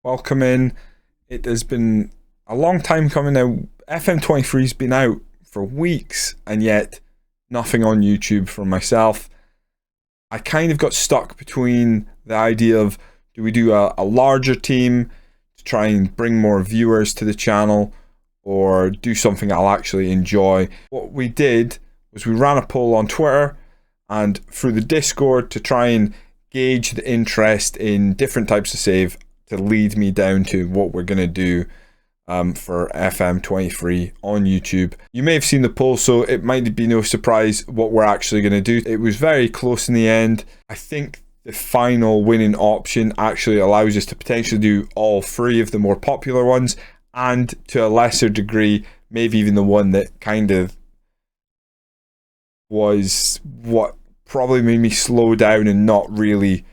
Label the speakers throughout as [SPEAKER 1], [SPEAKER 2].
[SPEAKER 1] Welcome in. It has been a long time coming now. FM23's been out for weeks and yet nothing on YouTube from myself. I kind of got stuck between the idea of do we do a larger team to try and bring more viewers to the channel or do something I'll actually enjoy. What we did was we ran a poll on Twitter and through the Discord to try and gauge the interest in different types of save to lead me down to what we're going to do for FM23 on YouTube. You may have seen the poll, so it might be no surprise what we're actually going to do. It was very close in the end. I think the final winning option actually allows us to potentially do all three of the more popular ones, and to a lesser degree, maybe even the one that kind of was what probably made me slow down and not really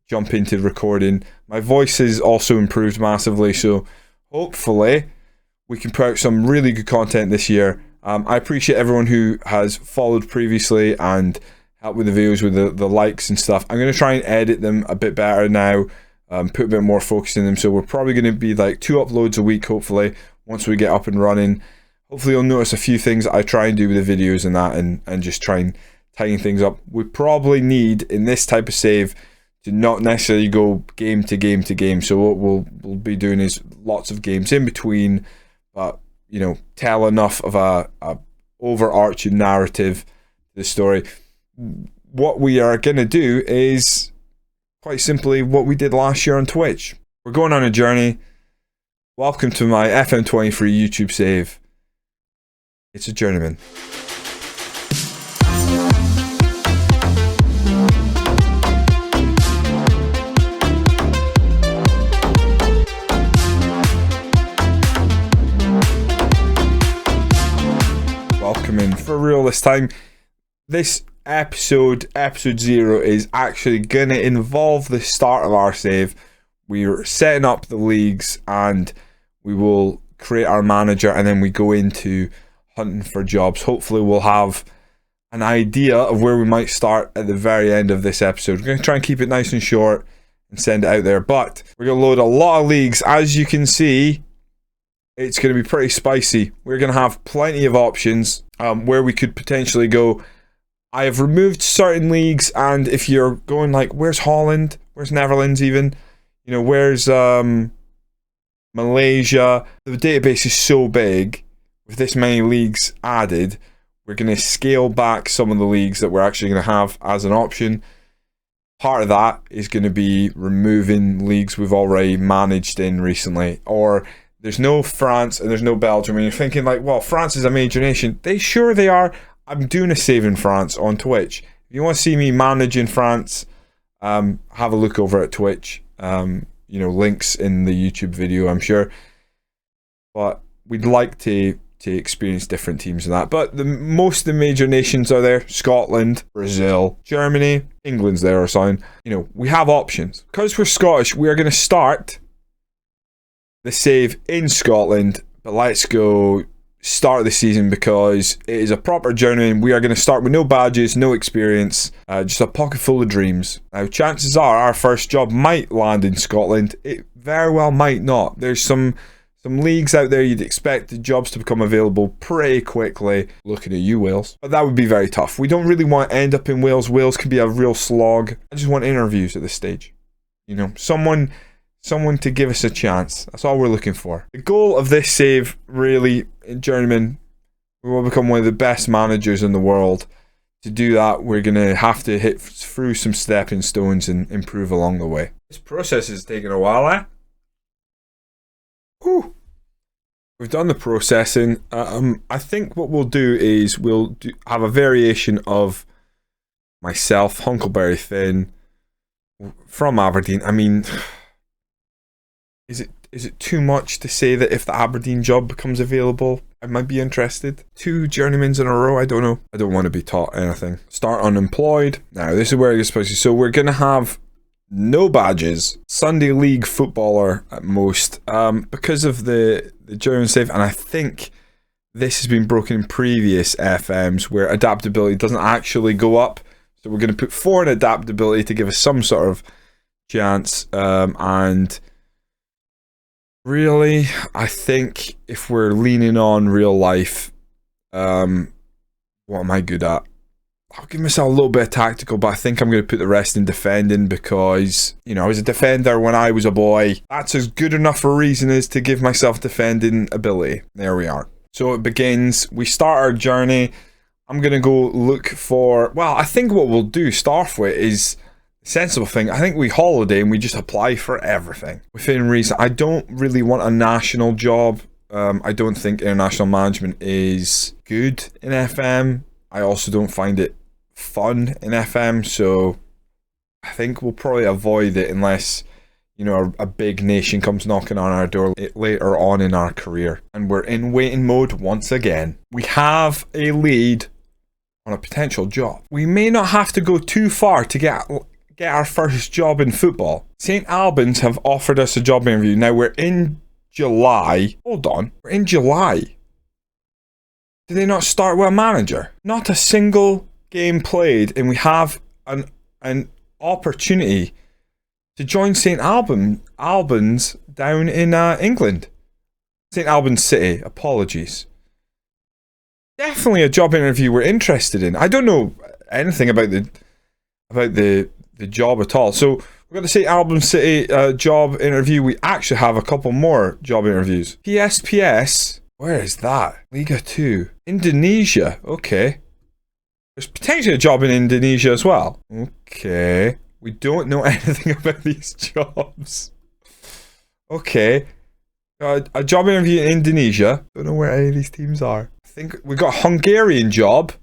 [SPEAKER 1] jump into recording. My voice has also improved massively, so hopefully we can put out some really good content this year. I appreciate everyone who has followed previously and helped with the videos with the likes and stuff. I'm going to try and edit them a bit better now, put a bit more focus in them, so we're probably going to be like 2 uploads a week hopefully once we get up and running. Hopefully you'll notice a few things that I try and do with the videos and that, and just try and tighten things up. We probably need in this type of save to not necessarily go game to game to game. So what we'll be doing is lots of games in between, but you know, tell enough of a overarching narrative to the story. What we are going to do is quite simply what we did last year on Twitch. We're going on a journey. Welcome to my FM23 YouTube save. It's a journeyman. In for real this time. This episode 0, is actually gonna involve the start of our save. We're setting up the leagues and we will create our manager, and then we go into hunting for jobs. Hopefully we'll have an idea of where we might start at the very end of this episode. We're gonna try and keep it nice and short and send it out there, but we're gonna load a lot of leagues. As you can see, it's going to be pretty spicy. We're going to have plenty of options where we could potentially go. I have removed certain leagues, and if you're going like, where's Holland? Where's Netherlands even? You know, where's Malaysia? The database is so big. With this many leagues added, we're going to scale back some of the leagues that we're actually going to have as an option. Part of that is going to be removing leagues we've already managed in recently, or there's no France and there's no Belgium, and you're thinking like, well, France is a major nation. They are. I'm doing a save in France on Twitch. If you want to see me managing France, have a look over at Twitch. You know, links in the YouTube video, I'm sure. But we'd like to experience different teams and that. But most of the major nations are there: Scotland, Brazil, Germany, England's there or something. You know, we have options. Because we're Scottish, we are going to start the save in Scotland, but let's go start the season because it is a proper journey and we are going to start with no badges, no experience, just a pocket full of dreams. Now, chances are our first job might land in Scotland. It very well might not. There's some leagues out there you'd expect the jobs to become available pretty quickly. Looking at you, Wales. But that would be very tough. We don't really want to end up in Wales. Wales can be a real slog. I just want interviews at this stage. You know, someone to give us a chance. That's all we're looking for. The goal of this save, really, in Journeyman, we will become one of the best managers in the world. To do that, we're going to have to hit through some stepping stones and improve along the way. This process is taking a while, eh? Whew. We've done the processing. I think what we'll do is have a variation of myself, Hunkleberry Finn, from Aberdeen. I mean, is it too much to say that if the Aberdeen job becomes available, I might be interested? 2 journeymans in a row, I don't know. I don't want to be taught anything. Start unemployed. Now, this is where it gets spicy. So we're going to have no badges. Sunday League footballer at most. Because of the journeyman save, and I think this has been broken in previous FMs where adaptability doesn't actually go up. So we're going to put 4 in adaptability to give us some sort of chance. And Really, I think if we're leaning on real life, what am I good at? I'll give myself a little bit of tactical, but I think I'm going to put the rest in defending because, you know, I was a defender when I was a boy. That's as good enough a reason as to give myself defending ability. There we are. So it begins. We start our journey. I'm going to go look for... Well, I think what we'll do, start off with, is a sensible thing. I think we holiday and we just apply for everything. Within reason. I don't really want a national job. I don't think international management is good in FM. I also don't find it fun in FM, so I think we'll probably avoid it unless, you know, a big nation comes knocking on our door later on in our career. And we're in waiting mode once again. We have a lead on a potential job. We may not have to go too far to get our first job in football. St. Albans have offered us a job interview. Now we're in July. Hold on. We're in July. Did they not start with a manager? Not a single game played, and we have an opportunity to join St. Albans down in England. St. Albans City. Apologies. Definitely a job interview we're interested in. I don't know anything about the job at all. So we've got the St. Albans City job interview. We actually have a couple more job interviews. PSPS. Where is that? Liga 2. Indonesia. Okay. There's potentially a job in Indonesia as well. Okay. We don't know anything about these jobs. Okay. A job interview in Indonesia. Don't know where any of these teams are. I think we got a Hungarian job,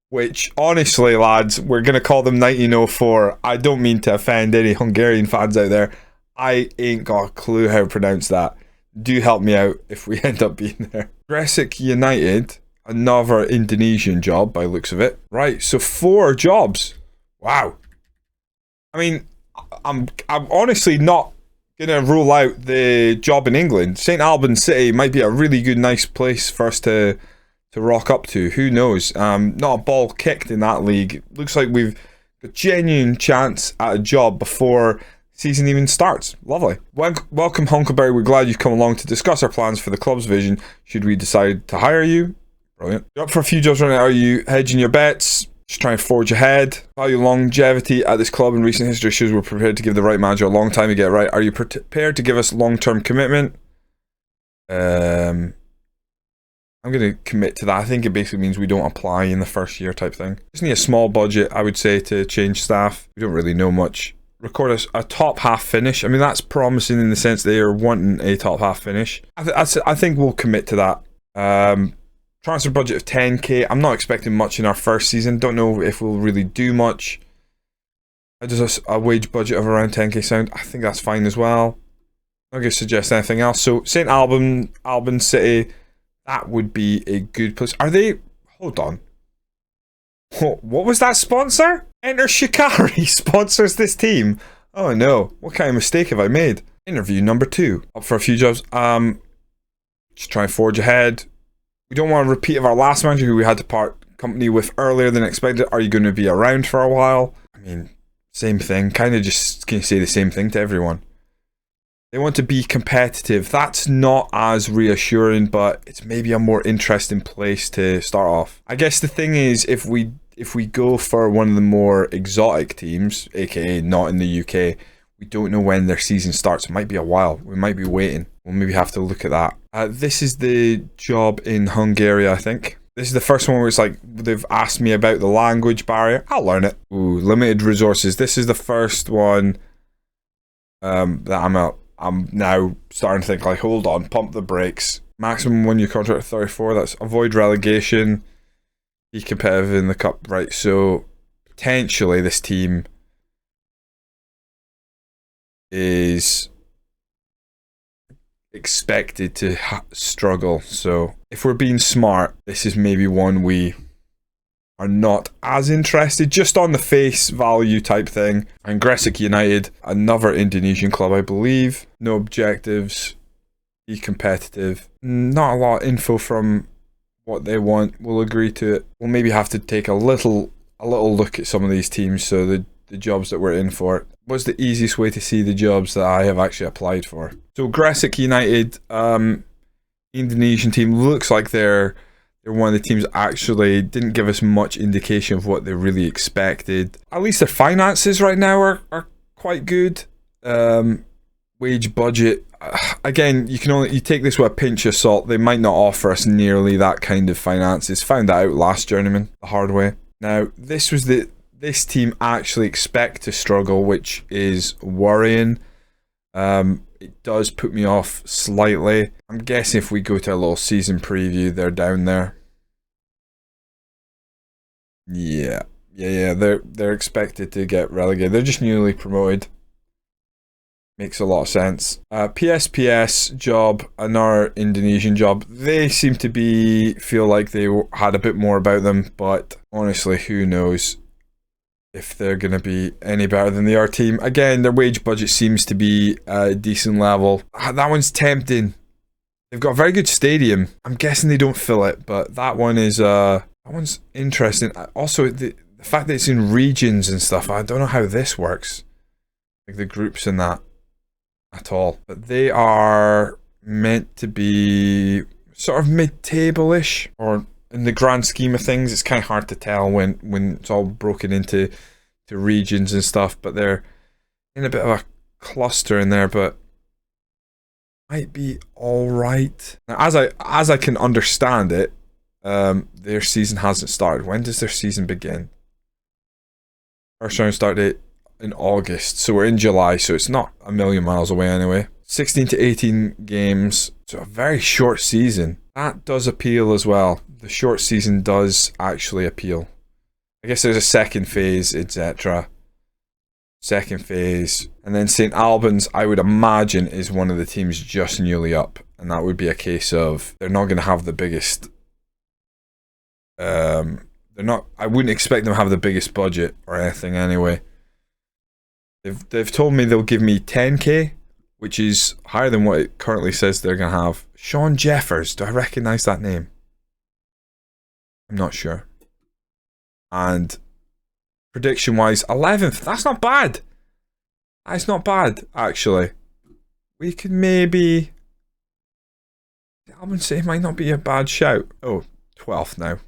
[SPEAKER 1] which honestly, lads, we're going to call them 1904. I don't mean to offend any Hungarian fans out there. I ain't got a clue how to pronounce that. Do help me out if we end up being there. Gresik United, another Indonesian job by looks of it. Right, so 4 jobs. Wow. I mean, I'm honestly not gonna rule out the job in England. St. Albans City might be a really good, nice place for us to rock up to. Who knows? Not a ball kicked in that league. Looks like we've got a genuine chance at a job before season even starts. Lovely. Welcome, Hunkleberry. We're glad you've come along to discuss our plans for the club's vision should we decide to hire you. Brilliant. You're up for a few jobs right now. Are you hedging your bets? Just trying to forge ahead. Value longevity at this club in recent history shows we're prepared to give the right manager a long time to get it right. Are you prepared to give us long-term commitment? I'm going to commit to that. I think it basically means we don't apply in the first year type thing. Just need a small budget, I would say, to change staff. We don't really know much. Record a top half finish. I mean, that's promising in the sense they are wanting a top half finish. I think we'll commit to that. Transfer budget of 10k. I'm not expecting much in our first season. Don't know if we'll really do much. Does a wage budget of around 10k sound? I think that's fine as well. I'm not going to suggest anything else. So St. Albans City, that would be a good place. Are they? Hold on. What was that sponsor? Enter Shikari sponsors this team. Oh no, what kind of mistake have I made? Interview number 2. Up for a few jobs. Just try and forge ahead. We don't want a repeat of our last manager who we had to part company with earlier than expected. Are you going to be around for a while? I mean, same thing. Kind of just can say the same thing to everyone. They want to be competitive. That's not as reassuring, but it's maybe a more interesting place to start off. I guess the thing is, if we go for one of the more exotic teams, aka not in the UK, we don't know when their season starts. It might be a while. We might be waiting. We'll maybe have to look at that. This is the job in Hungary, I think. This is the first one where it's like they've asked me about the language barrier. I'll learn it. Ooh, limited resources. This is the first one that I'm now starting to think like, hold on, pump the brakes. Maximum 1-year contract of 34. That's avoid relegation. Be competitive in the cup. Right, so potentially this team is expected to struggle. So if we're being smart, this is maybe one we are not as interested, just on the face value type thing. And Gresik United, another Indonesian club, I believe. No objectives. Be competitive. Not a lot of info from what they want. We'll agree to it. We'll maybe have to take a little look at some of these teams. So the jobs that we're in for. what's the easiest way to see the jobs that I have actually applied for? So Gresik United, Indonesian team, looks like they're one of the teams that actually didn't give us much indication of what they really expected. At least their finances right now are quite good. Wage budget, again, you take this with a pinch of salt. They might not offer us nearly that kind of finances. Found that out last journeyman the hard way. Now, this team actually expect to struggle, which is worrying. It does put me off slightly. I'm guessing if we go to a little season preview, they're down there. Yeah. They're expected to get relegated. They're just newly promoted. Makes a lot of sense. PSPS job, another Indonesian job. They seem to feel like they had a bit more about them, but honestly, who knows if they're going to be any better than the our team. Again, their wage budget seems to be a decent level. That one's tempting. They've got a very good stadium. I'm guessing they don't fill it, but that one's interesting. Also, the fact that it's in regions and stuff, I don't know how this works. Like the groups and that at all. But they are meant to be sort of mid-table-ish, or in the grand scheme of things, it's kind of hard to tell when it's all broken into regions and stuff, but they're in a bit of a cluster in there, but might be all right. Now, as I can understand it, their season hasn't started. When does their season begin? First round start date in August, so we're in July, so it's not a million miles away anyway. 16 to 18 games, so a very short season. That does appeal as well. The short season does actually appeal. I guess there's a second phase, etc. Second phase. And then St. Albans, I would imagine, is one of the teams just newly up. And that would be a case of they're not going to have the biggest... I wouldn't expect them to have the biggest budget or anything anyway. They've told me they'll give me 10k, which is higher than what it currently says they're going to have. Sean Jeffers, do I recognise that name? I'm not sure. And prediction-wise, 11th. That's not bad. That's not bad, actually. We could maybe... Albans City might not be a bad shout. Oh, 12th now.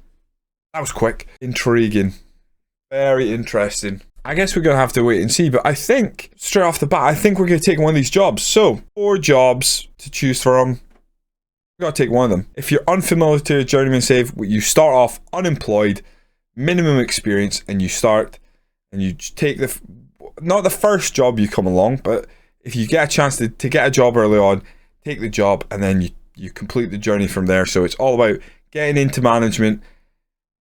[SPEAKER 1] That was quick. Intriguing. Very interesting. I guess we're going to have to wait and see, but I think, straight off the bat, I think we're going to take one of these jobs. So, 4 jobs to choose from. We've got to take one of them. If you're unfamiliar to Journeyman Save, you start off unemployed, minimum experience, and you start, and you take not the first job you come along, but if you get a chance to get a job early on, take the job, and then you complete the journey from there. So it's all about getting into management.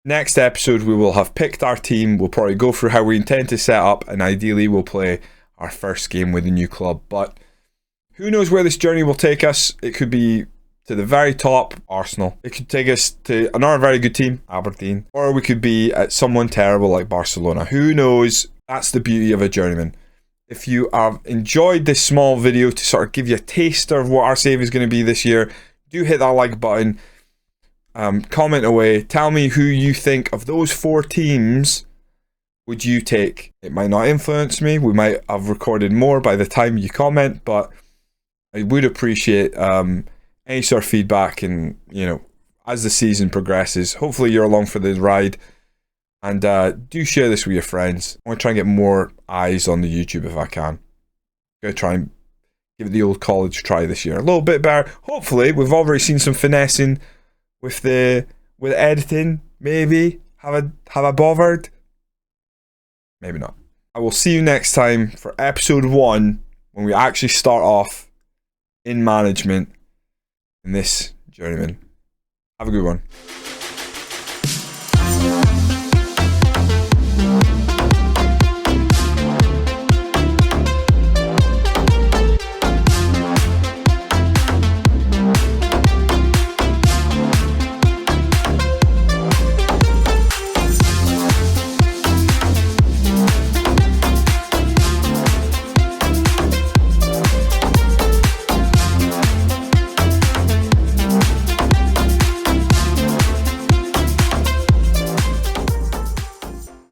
[SPEAKER 1] Next episode, we will have picked our team. We'll probably go through how we intend to set up, and ideally we'll play our first game with the new club. But who knows where this journey will take us? It could be to the very top, Arsenal. It could take us to another very good team, Aberdeen. Or we could be at someone terrible like Barcelona. Who knows? That's the beauty of a journeyman. If you have enjoyed this small video to sort of give you a taster of what our save is going to be this year, do hit that like button. Comment away. Tell me who you think of those 4 teams would you take. It might not influence me. We might have recorded more by the time you comment, but I would appreciate any sort of feedback, and as the season progresses, hopefully you're along for the ride. And do share this with your friends. I want to try and get more eyes on the YouTube if I can. I'm going to try and give it the old college try this year. A little bit better. Hopefully, we've already seen some finessing with editing. Maybe have I bothered? Maybe not. I will see you next time for episode 1, when we actually start off in management in this journeyman. Have a good one.